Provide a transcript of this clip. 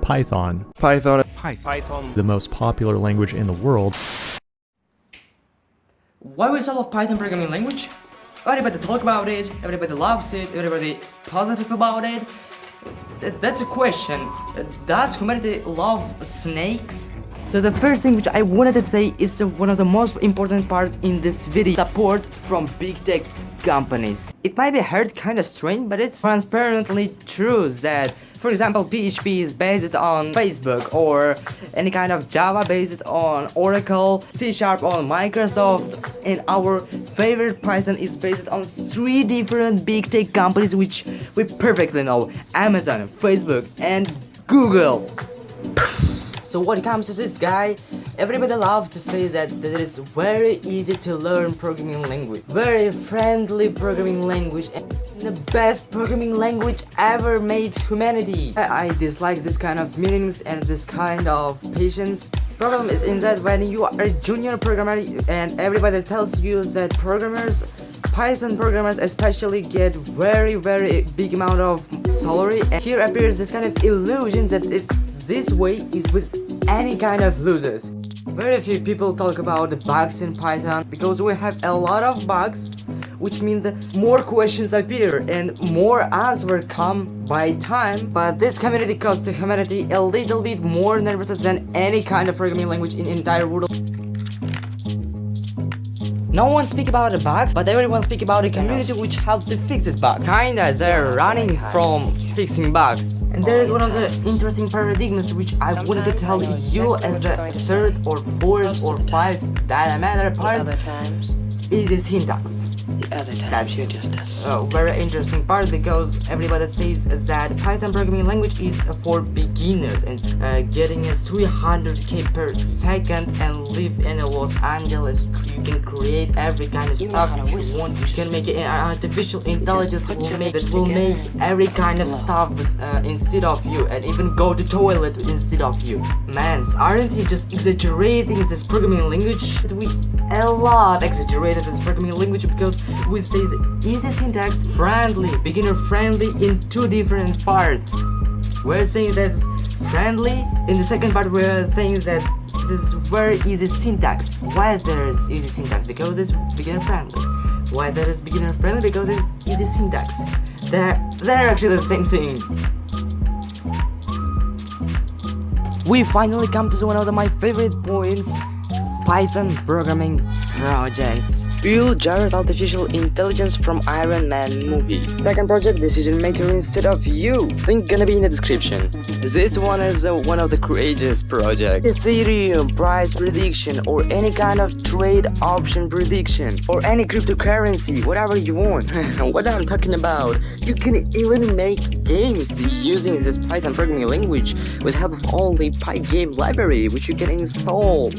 Python, the most popular language in the world. Why we love Python programming language? Everybody talk about it, everybody loves it, everybody positive about it. That's a question. Does humanity love snakes? So the first thing which I wanted to say is one of the most important parts in this video: support from big tech companies. It might be heard kind of strange, but it's transparently true that, for example, PHP is based on Facebook, or any kind of Java based on Oracle, C# on Microsoft, and our favorite Python is based on 3 different big tech companies which we perfectly know: Amazon, Facebook, and Google. So when it comes to this guy, everybody loves to say that it is very easy to learn programming language, very friendly programming language, and the best programming language ever made humanity. I dislike this kind of meanings and this kind of patience. Problem is in that when you are a junior programmer and everybody tells you that Python programmers especially get very big amount of salary, and here appears this kind of illusion that this way is with any kind of losers. Very few people talk about the bugs in Python because we have a lot of bugs, which means that more questions appear and more answers come by time. But this community caused to humanity a little bit more nervous than any kind of programming language in entire world. No one speak about the bugs, but everyone speak about the community which helped to fix this bug. Kinda they're running from fixing bugs. And there is one of the interesting paradigms which I wanted to tell you as a third or fourth or fifth diameter part is the syntax. That's a very interesting part, because everybody says that Python programming language is for beginners, and getting a 300k per second and live in Los Angeles, you can create every kind of stuff you want. You can make an artificial intelligence that will make every kind of stuff instead of you, and even go to toilet instead of you. Man, aren't you just exaggerating this programming language? We a lot exaggerated this programming language, because we say that easy syntax, friendly, beginner friendly in 2 different parts. We're saying that's friendly. In the second part we're saying that this is very easy syntax. Why there is easy syntax? Because it's beginner friendly. Why there is beginner friendly? Because it's easy syntax. They're actually the same thing. We finally come to one of my favorite points: Python programming projects. Build Jarvis artificial intelligence from Iron Man movie. Second project, decision maker instead of you. Link gonna be in the description. This one is one of the craziest projects. Ethereum price prediction, or any kind of trade option prediction, or any cryptocurrency, whatever you want. What I'm talking about, you can even make games using this Python programming language with help of only Pygame library, which you can install